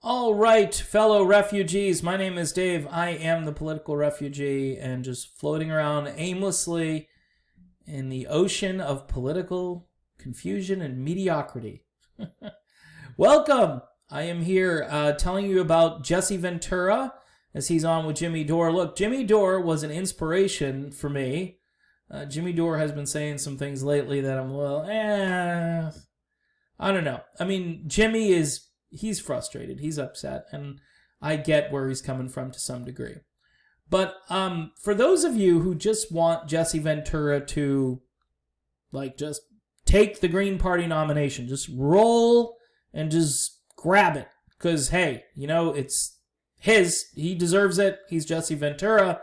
All right, fellow refugees, my name is Dave. I am the political refugee and just floating around aimlessly in the ocean of political confusion and mediocrity. Welcome! I am here telling you about Jesse Ventura as he's on with Jimmy Dore. Look, Jimmy Dore was an inspiration for me. Jimmy Dore has been saying some things lately that I'm, I don't know. I mean, he's frustrated, he's upset, and I get where he's coming from to some degree. But for those of you who just want Jesse Ventura to, just take the Green Party nomination, just roll and just grab it, because, hey, it's his, he deserves it, he's Jesse Ventura.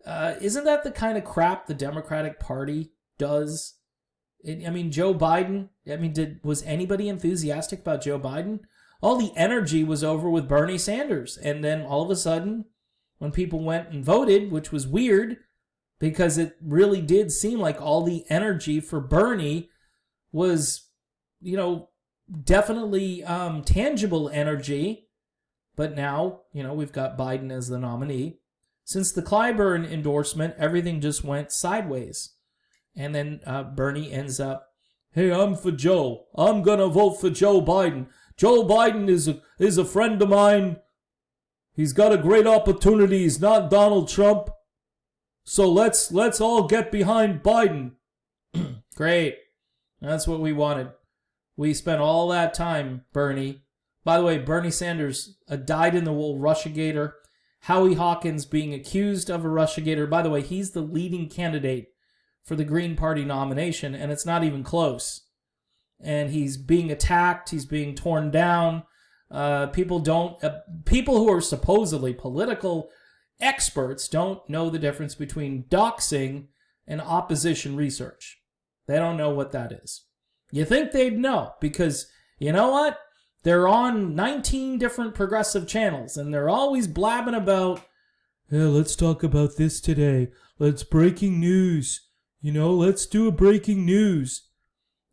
Isn't that the kind of crap the Democratic Party does? Joe Biden, was anybody enthusiastic about Joe Biden? All the energy was over with Bernie Sanders. And then all of a sudden, when people went and voted, which was weird, because it really did seem like all the energy for Bernie was, definitely tangible energy. But now, we've got Biden as the nominee. Since the Clyburn endorsement, everything just went sideways. And then Bernie ends up, hey, I'm for Joe. I'm going to vote for Joe Biden. Joe Biden is a friend of mine. He's got a great opportunity. He's not Donald Trump. So let's all get behind Biden. Great. That's what we wanted. We spent all that time, Bernie. By the way, Bernie Sanders, a dyed-in-the-wool Russiagator. Howie Hawkins being accused of a Russiagator. By the way, he's the leading candidate for the Green Party nomination, and it's not even close. And he's being attacked. He's being torn down. People who are supposedly political experts don't know the difference between doxing and opposition research. They don't know what that is. You think they'd know, because you know what? They're on 19 different progressive channels, and they're always blabbing about, hey, let's talk about this today. Let's breaking news. Let's do a breaking news.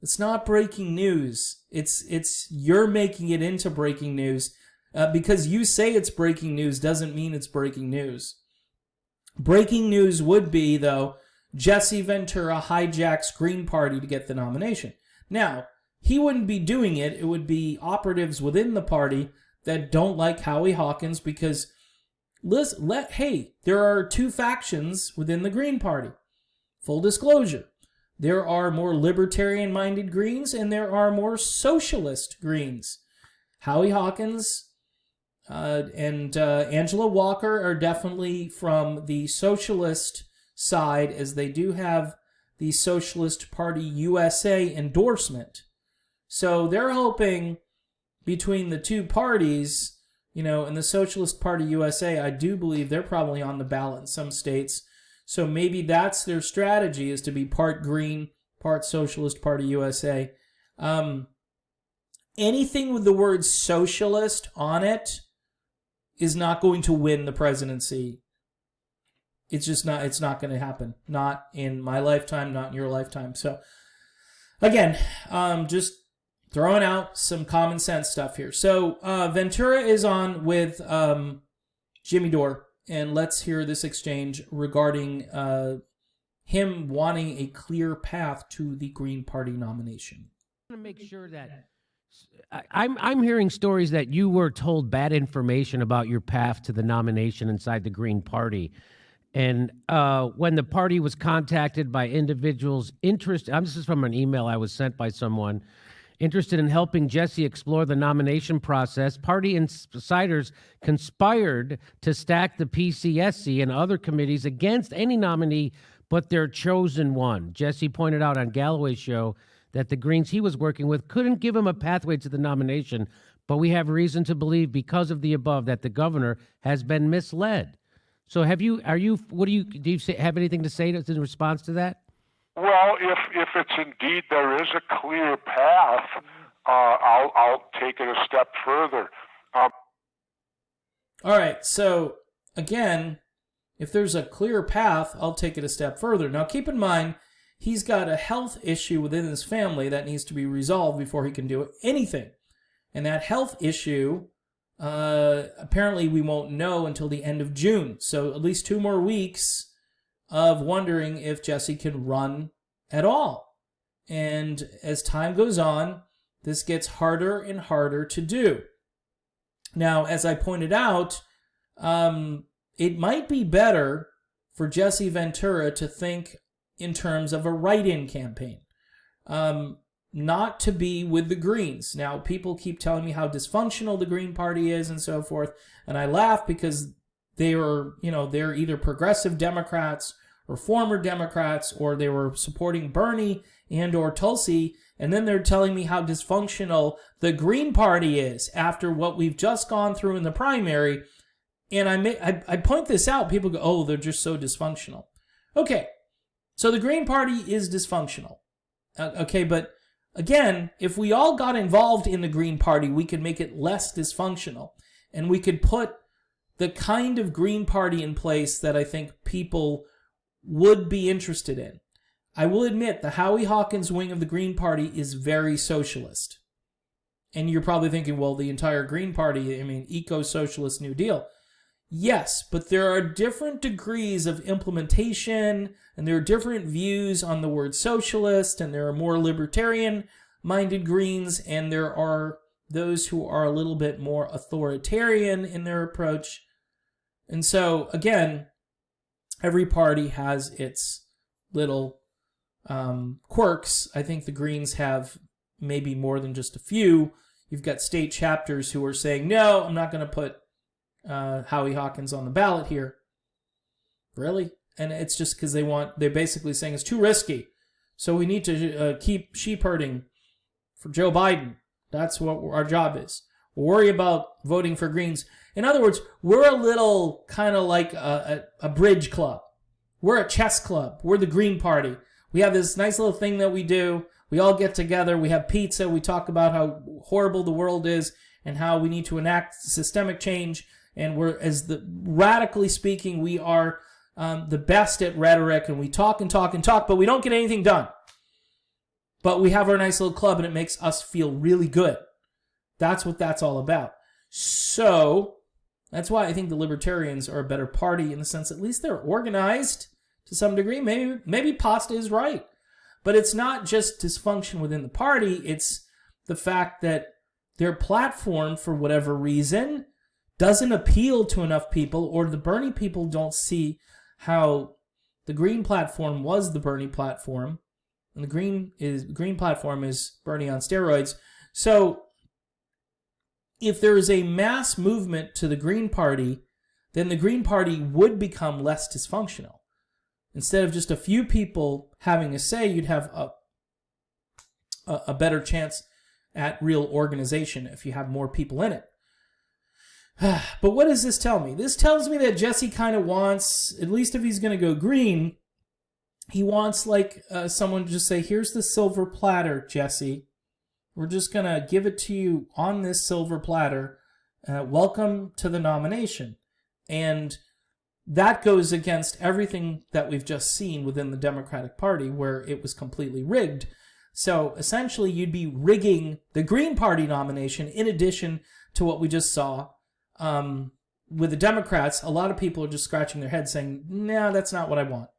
It's not breaking news. It's you're making it into breaking news. Because you say it's breaking news doesn't mean it's breaking news. Breaking news would be, though, Jesse Ventura hijacks Green Party to get the nomination. Now, he wouldn't be doing it. It would be operatives within the party that don't like Howie Hawkins because, there are two factions within the Green Party. Full disclosure. There are more libertarian-minded Greens and there are more socialist Greens. Howie Hawkins and Angela Walker are definitely from the socialist side, as they do have the Socialist Party USA endorsement. So they're hoping between the two parties, and the Socialist Party USA, I do believe they're probably on the ballot in some states. So maybe that's their strategy, is to be part Green, part Socialist Party USA. Anything with the word socialist on it is not going to win the presidency. It's not going to happen. Not in my lifetime, not in your lifetime. So, again, just throwing out some common sense stuff here. So Ventura is on with Jimmy Dore, and let's hear this exchange regarding him wanting a clear path to the Green Party nomination. I want to make sure that I'm hearing stories that you were told bad information about your path to the nomination inside the Green Party. And when the party was contacted by individuals interested, this is from an email I was sent by someone, interested in helping Jesse explore the nomination process, party insiders conspired to stack the PCSC and other committees against any nominee but their chosen one. Jesse pointed out on Galloway's show that the Greens he was working with couldn't give him a pathway to the nomination, but we have reason to believe because of the above that the governor has been misled. So do you have anything to say in response to that? Well, if it's indeed there is a clear path, I'll take it a step further. All right. So again, if there's a clear path, I'll take it a step further. Now, keep in mind, he's got a health issue within his family that needs to be resolved before he can do anything. And that health issue apparently we won't know until the end of June. So at least 2 more weeks of wondering if Jesse can run at all. And as time goes on, this gets harder and harder to do. Now, as I pointed out, it might be better for Jesse Ventura to think in terms of a write-in campaign, not to be with the Greens. Now, people keep telling me how dysfunctional the Green Party is and so forth, and I laugh because they're either progressive Democrats or former Democrats, or they were supporting Bernie and or Tulsi, and then they're telling me how dysfunctional the Green Party is after what we've just gone through in the primary. And I point this out. People go, oh, they're just so dysfunctional. Okay, so the Green Party is dysfunctional. Okay, but again, if we all got involved in the Green Party, we could make it less dysfunctional. And we could put the kind of Green Party in place that I think people would be interested in. I will admit the Howie Hawkins wing of the Green Party is very socialist. And you're probably thinking, well, the entire Green Party, eco-socialist New Deal. Yes, but there are different degrees of implementation, and there are different views on the word socialist, and there are more libertarian-minded Greens, and there are those who are a little bit more authoritarian in their approach. And so, again, every party has its little quirks. I think the Greens have maybe more than just a few. You've got state chapters who are saying, no, I'm not going to put Howie Hawkins on the ballot here. Really? And it's just because they're basically saying it's too risky. So we need to keep sheep herding for Joe Biden. That's what our job is. We'll worry about voting for Greens. In other words, we're a little kind of like a bridge club. We're a chess club. We're the Green Party. We have this nice little thing that we do. We all get together. We have pizza. We talk about how horrible the world is and how we need to enact systemic change. And radically speaking, we are the best at rhetoric, and we talk and talk and talk, but we don't get anything done. But we have our nice little club, and it makes us feel really good. That's what that's all about. So that's why I think the Libertarians are a better party in the sense at least they're organized to some degree. Maybe Pasta is right. But it's not just dysfunction within the party. It's the fact that their platform, for whatever reason, doesn't appeal to enough people, or the Bernie people don't see how the Green platform was the Bernie platform, and the Green platform is Bernie on steroids. So if there is a mass movement to the Green Party, then the Green Party would become less dysfunctional. Instead of just a few people having a say, you'd have a better chance at real organization if you have more people in it. But what does this tell me? This tells me that Jesse kind of wants, at least if he's going to go green, he wants like someone to just say, here's the silver platter, Jesse. We're just going to give it to you on this silver platter. Welcome to the nomination. And that goes against everything that we've just seen within the Democratic Party, where it was completely rigged. So essentially, you'd be rigging the Green Party nomination in addition to what we just saw. With the Democrats, a lot of people are just scratching their heads saying, no, that's not what I want.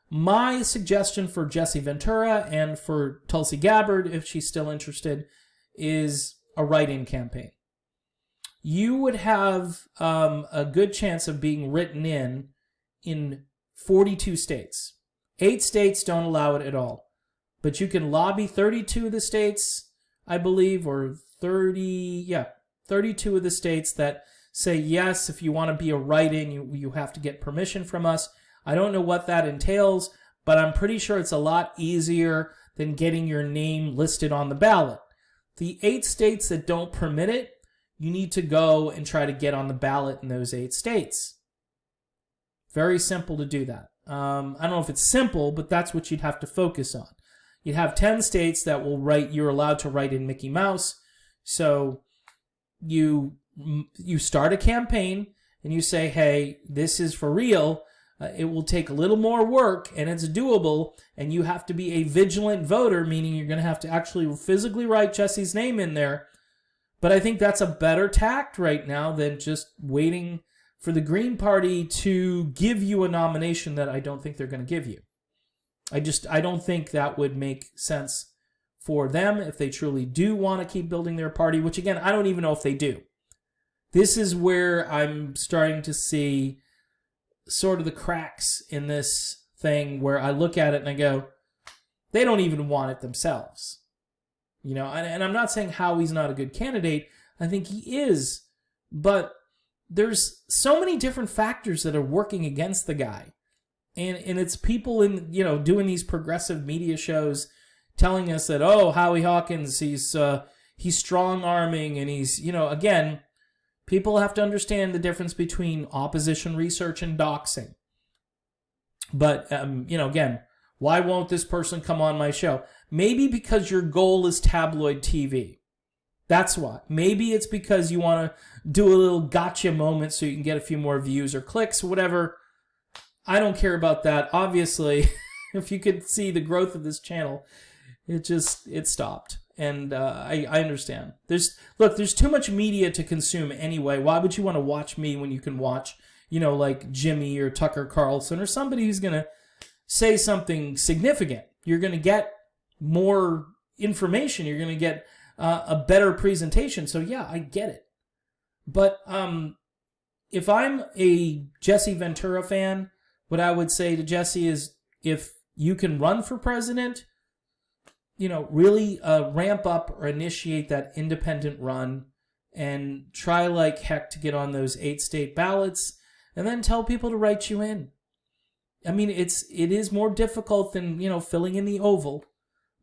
My suggestion for Jesse Ventura and for Tulsi Gabbard, if she's still interested, is a write-in campaign. You would have a good chance of being written in 42 states. 8 states don't allow it at all. But you can lobby 32 of the states, I believe, or 32 of the states that say, yes, if you want to be a write-in, you have to get permission from us. I don't know what that entails, but I'm pretty sure it's a lot easier than getting your name listed on the ballot. The 8 states that don't permit it, you need to go and try to get on the ballot in those 8 states. Very simple to do that. I don't know if it's simple, but that's what you'd have to focus on. You'd have 10 states that will you're allowed to write in Mickey Mouse. So you start a campaign and you say, hey, this is for real. It will take a little more work and it's doable, and you have to be a vigilant voter, meaning you're going to have to actually physically write Jesse's name in there. But I think that's a better tact right now than just waiting for the Green Party to give you a nomination that I don't think they're going to give you. I don't think that would make sense for them if they truly do want to keep building their party, which again, I don't even know if they do. This is where I'm starting to see sort of the cracks in this thing where I look at it and I go, they don't even want it themselves. You know, and I'm not saying Howie's not a good candidate. I think he is. But there's so many different factors that are working against the guy. And it's people in, you know, doing these progressive media shows telling us that, oh, Howie Hawkins, he's strong-arming and he's, you know, again, people have to understand the difference between opposition research and doxing. But, you know, again, why won't this person come on my show? Maybe because your goal is tabloid TV. That's why. Maybe it's because you want to do a little gotcha moment so you can get a few more views or clicks, whatever. I don't care about that. Obviously, if you could see the growth of this channel, it stopped. And I understand. There's too much media to consume anyway. Why would you want to watch me when you can watch, you know, like Jimmy or Tucker Carlson or somebody who's going to say something significant? You're going to get more information. You're going to get a better presentation. So yeah, I get it. But if I'm a Jesse Ventura fan, what I would say to Jesse is, if you can run for president, you know, really ramp up or initiate that independent run and try like heck to get on those 8 state ballots and then tell people to write you in. I mean, it is more difficult than, you know, filling in the oval,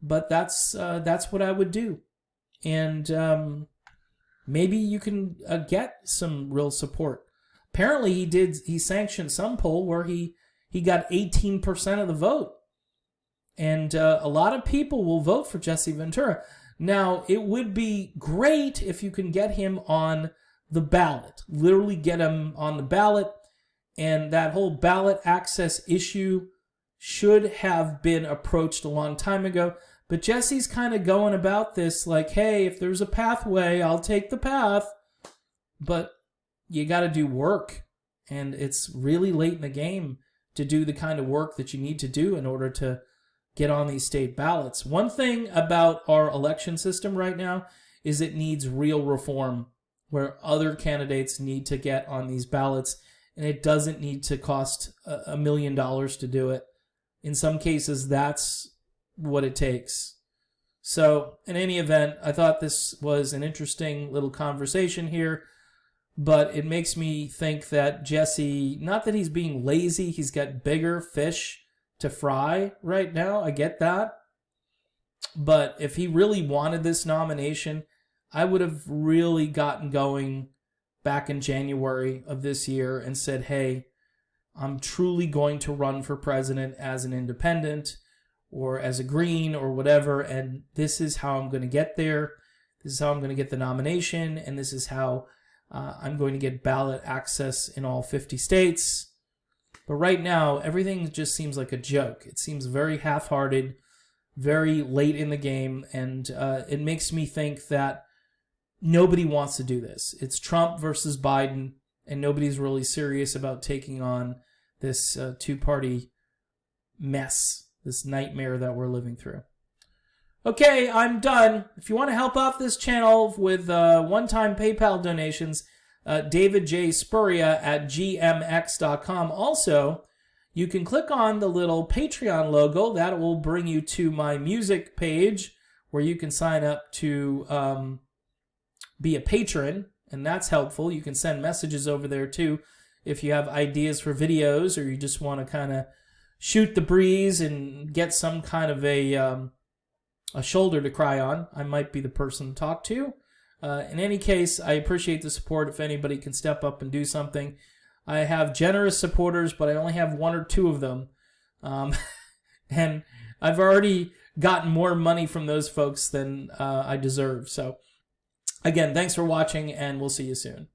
but that's what I would do. And maybe you can get some real support. Apparently he sanctioned some poll where he got 18% of the vote. And a lot of people will vote for Jesse Ventura. Now, it would be great if you can get him on the ballot. Literally get him on the ballot. And that whole ballot access issue should have been approached a long time ago. But Jesse's kind of going about this like, hey, if there's a pathway, I'll take the path. But you got to do work. And it's really late in the game to do the kind of work that you need to do in order to get on these state ballots. One thing about our election system right now is it needs real reform, where other candidates need to get on these ballots, and it doesn't need to cost $1 million to do it. In some cases, that's what it takes. So, in any event, I thought this was an interesting little conversation here, but it makes me think that Jesse, not that he's being lazy, he's got bigger fish to fry right now. I get that. But if he really wanted this nomination, I would have really gotten going back in January of this year and said, hey, I'm truly going to run for president as an independent or as a green or whatever, and this is how I'm going to get there. This is how I'm going to get the nomination, and this is how I'm going to get ballot access in all 50 states. But right now, everything just seems like a joke. It seems very half-hearted, very late in the game, and it makes me think that nobody wants to do this. It's Trump versus Biden, and nobody's really serious about taking on this two-party mess, this nightmare that we're living through. Okay, I'm done. If you want to help out this channel with one-time PayPal donations, David J. Spuria at gmx.com. Also, you can click on the little Patreon logo. That will bring you to my music page where you can sign up to be a patron, and that's helpful. You can send messages over there too if you have ideas for videos or you just want to kind of shoot the breeze and get some kind of a shoulder to cry on. I might be the person to talk to. In any case, I appreciate the support. If anybody can step up and do something. I have generous supporters, but I only have 1 or 2 of them. And I've already gotten more money from those folks than I deserve. So, again, thanks for watching, and we'll see you soon.